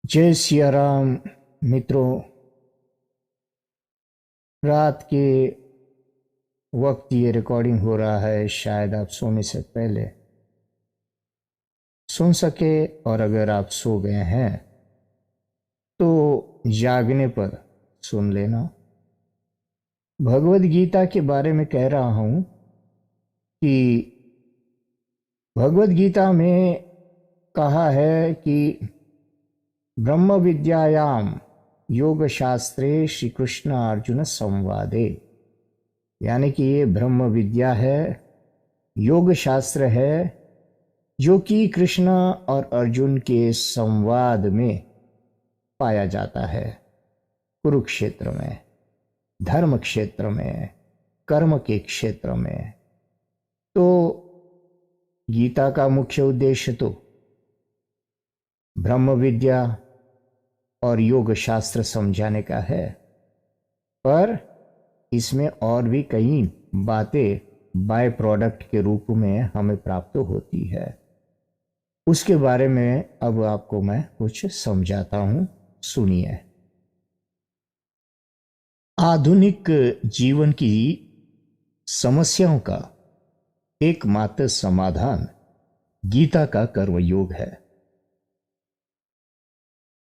जय सिया राम। मित्रों, रात के वक्त ये रिकॉर्डिंग हो रहा है। शायद आप सोने से पहले सुन सके, और अगर आप सो गए हैं तो जागने पर सुन लेना। भगवद गीता के बारे में कह रहा हूं कि भगवद गीता में कहा है कि ब्रह्म विद्यायाम योग शास्त्रे श्री कृष्ण अर्जुन संवादे, यानी कि ये ब्रह्म विद्या है, योग शास्त्र है, जो कि कृष्ण और अर्जुन के संवाद में पाया जाता है। कुरुक्षेत्र में, धर्म क्षेत्र में, कर्म के क्षेत्र में। तो गीता का मुख्य उद्देश्य तो ब्रह्म विद्या और योग शास्त्र समझाने का है, पर इसमें और भी कई बातें बाय प्रोडक्ट के रूप में हमें प्राप्त होती है। उसके बारे में अब आपको मैं कुछ समझाता हूं, सुनिए। आधुनिक जीवन की समस्याओं का एकमात्र समाधान गीता का कर्मयोग है।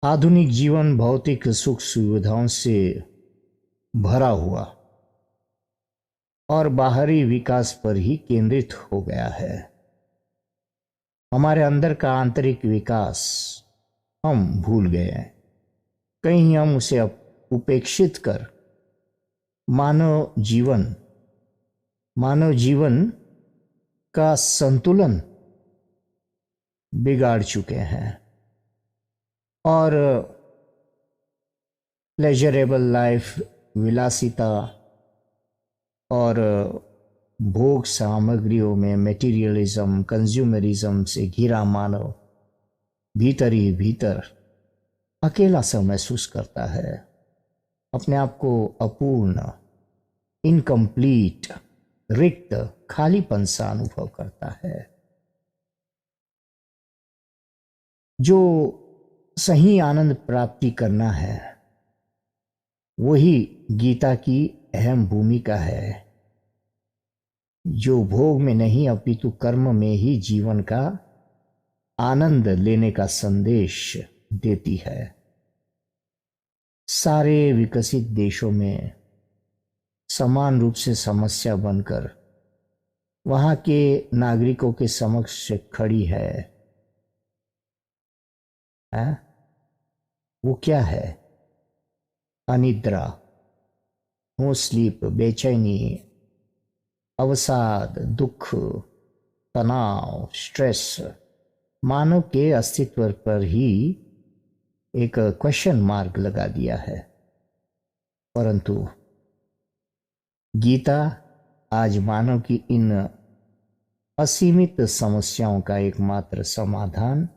आधुनिक जीवन भौतिक सुख सुविधाओं से भरा हुआ और बाहरी विकास पर ही केंद्रित हो गया है। हमारे अंदर का आंतरिक विकास हम भूल गए हैं। कहीं हम उसे उपेक्षित कर मानव जीवन का संतुलन बिगाड़ चुके हैं और प्लेजरेबल लाइफ, विलासिता और भोग सामग्रियों में मेटीरियलिज्म, कंज्यूमरिज्म से घिरा मानव भीतर ही भीतर अकेला सा महसूस करता है। अपने आप को अपूर्ण, इनकम्प्लीट, रिक्त, खालीपन सा अनुभव करता है। जो सही आनंद प्राप्ति करना है, वही गीता की अहम भूमिका है, जो भोग में नहीं अपितु कर्म में ही जीवन का आनंद लेने का संदेश देती है। सारे विकसित देशों में समान रूप से समस्या बनकर वहां के नागरिकों के समक्ष खड़ी है। वो क्या है? अनिद्रा, नो स्लीप, बेचैनी, अवसाद, दुख, तनाव, स्ट्रेस मानव के अस्तित्व पर ही एक क्वेश्चन मार्क लगा दिया है। परंतु गीता आज मानव की इन असीमित समस्याओं का एकमात्र समाधान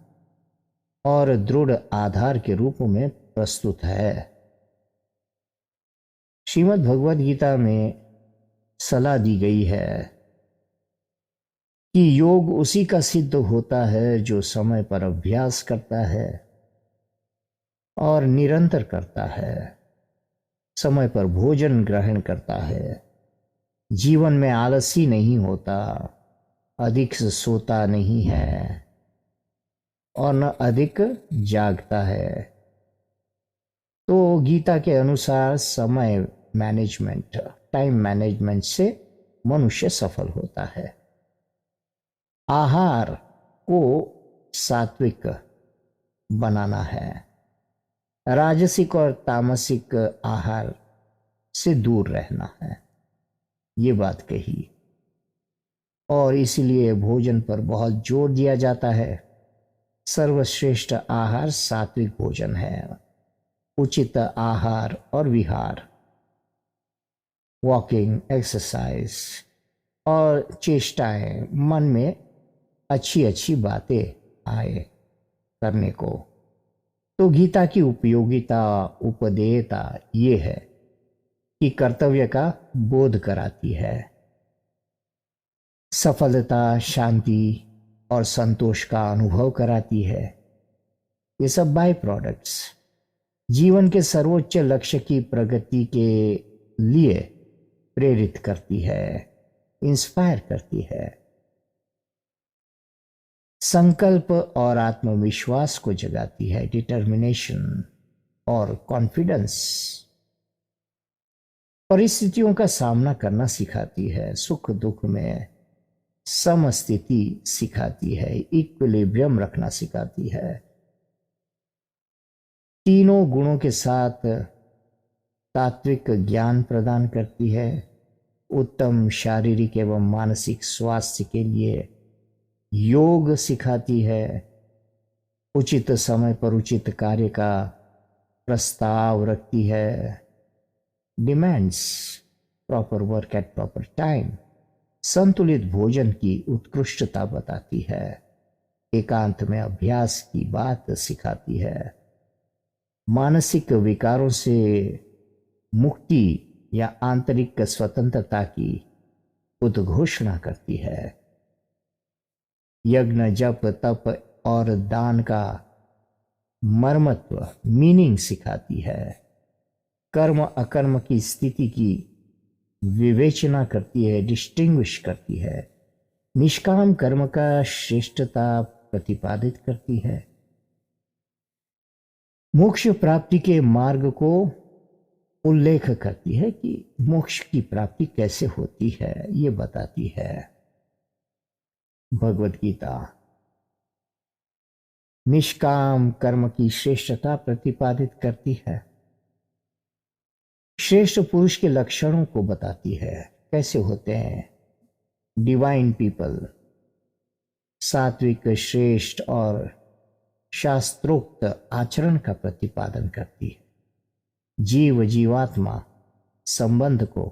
और दृढ़ आधार के रूप में प्रस्तुत है। श्रीमद् भगवद गीता में सलाह दी गई है कि योग उसी का सिद्ध होता है जो समय पर अभ्यास करता है और निरंतर करता है, समय पर भोजन ग्रहण करता है, जीवन में आलसी नहीं होता, अधिक से सोता नहीं है और न अधिक जागता है। तो गीता के अनुसार समय मैनेजमेंट, टाइम मैनेजमेंट से मनुष्य सफल होता है। आहार को सात्विक बनाना है, राजसिक और तामसिक आहार से दूर रहना है, ये बात कही। और इसीलिए भोजन पर बहुत जोर दिया जाता है। सर्वश्रेष्ठ आहार सात्विक भोजन है। उचित आहार और विहार, वॉकिंग, एक्सरसाइज और चेष्टाएं, मन में अच्छी अच्छी बातें आए करने को। तो गीता की उपयोगिता, उपदेयता ये है कि कर्तव्य का बोध कराती है, सफलता, शांति और संतोष का अनुभव कराती है, ये सब बाय प्रोडक्ट्स जीवन के सर्वोच्च लक्ष्य की प्रगति के लिए प्रेरित करती है, इंस्पायर करती है। संकल्प और आत्मविश्वास को जगाती है, डिटर्मिनेशन और कॉन्फिडेंस। परिस्थितियों का सामना करना सिखाती है, सुख दुख में समस्थिति सिखाती है, इक्विलिब्रियम रखना सिखाती है। तीनों गुणों के साथ तात्विक ज्ञान प्रदान करती है। उत्तम शारीरिक एवं मानसिक स्वास्थ्य के लिए योग सिखाती है। उचित समय पर उचित कार्य का प्रस्ताव रखती है। Demands proper work at proper time. संतुलित भोजन की उत्कृष्टता बताती है। एकांत में अभ्यास की बात सिखाती है। मानसिक विकारों से मुक्ति या आंतरिक स्वतंत्रता की उद्घोषणा करती है। यज्ञ जप तप और दान का मर्मत्व मीनिंग सिखाती है। कर्म अकर्म की स्थिति की विवेचना करती है, डिस्टिंग्विश करती है। निष्काम कर्म का श्रेष्ठता प्रतिपादित करती है। मोक्ष प्राप्ति के मार्ग को उल्लेख करती है कि मोक्ष की प्राप्ति कैसे होती है, ये बताती है भगवत गीता। निष्काम कर्म की श्रेष्ठता प्रतिपादित करती है। श्रेष्ठ पुरुष के लक्षणों को बताती है, कैसे होते हैं डिवाइन पीपल। सात्विक श्रेष्ठ और शास्त्रोक्त आचरण का प्रतिपादन करती है। जीव जीवात्मा संबंध को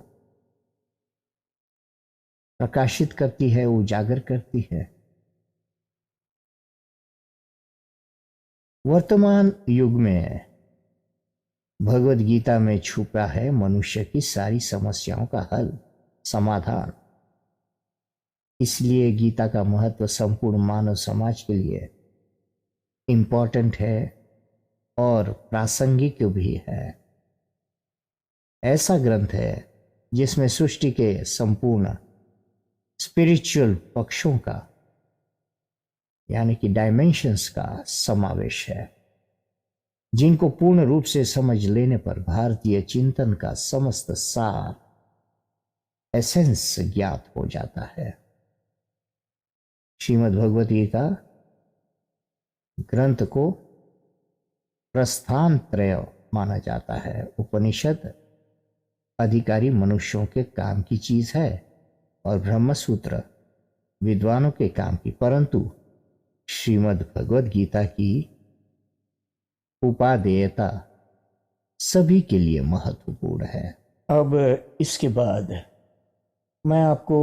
प्रकाशित करती है, उजागर करती है। वर्तमान युग में भगवत गीता में छुपा है मनुष्य की सारी समस्याओं का हल, समाधान। इसलिए गीता का महत्व संपूर्ण मानव समाज के लिए इम्पोर्टेंट है और प्रासंगिक भी है। ऐसा ग्रंथ है जिसमें सृष्टि के संपूर्ण स्पिरिचुअल पक्षों का यानी कि डायमेंशंस का समावेश है, जिनको पूर्ण रूप से समझ लेने पर भारतीय चिंतन का समस्त सार, एसेंस ज्ञात हो जाता है। श्रीमद् भगवत गीता ग्रंथ को प्रस्थान त्रय माना जाता है। उपनिषद अधिकारी मनुष्यों के काम की चीज है और ब्रह्मसूत्र विद्वानों के काम की, परंतु श्रीमद् भगवत गीता की उपादेयता सभी के लिए महत्वपूर्ण है। अब इसके बाद मैं आपको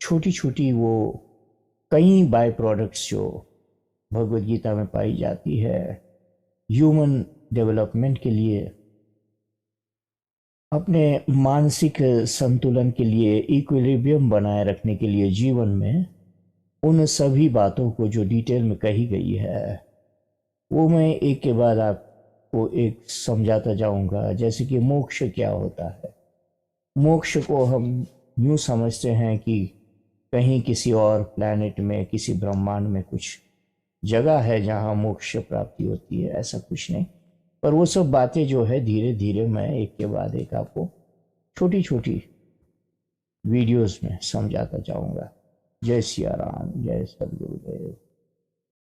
छोटी छोटी वो कई बाय प्रोडक्ट्स जो भगवत गीता में पाई जाती है ह्यूमन डेवलपमेंट के लिए, अपने मानसिक संतुलन के लिए, इक्विलिब्रियम बनाए रखने के लिए जीवन में, उन सभी बातों को जो डिटेल में कही गई है वो मैं एक के बाद आपको एक समझाता जाऊंगा। जैसे कि मोक्ष क्या होता है। मोक्ष को हम यूँ समझते हैं कि कहीं किसी और प्लैनेट में, किसी ब्रह्मांड में कुछ जगह है जहाँ मोक्ष प्राप्ति होती है, ऐसा कुछ नहीं। पर वो सब बातें जो है धीरे धीरे मैं एक के बाद एक आपको छोटी छोटी वीडियोस में समझाता जाऊंगा। जय सिया राम, जय सद्गुरुदेव।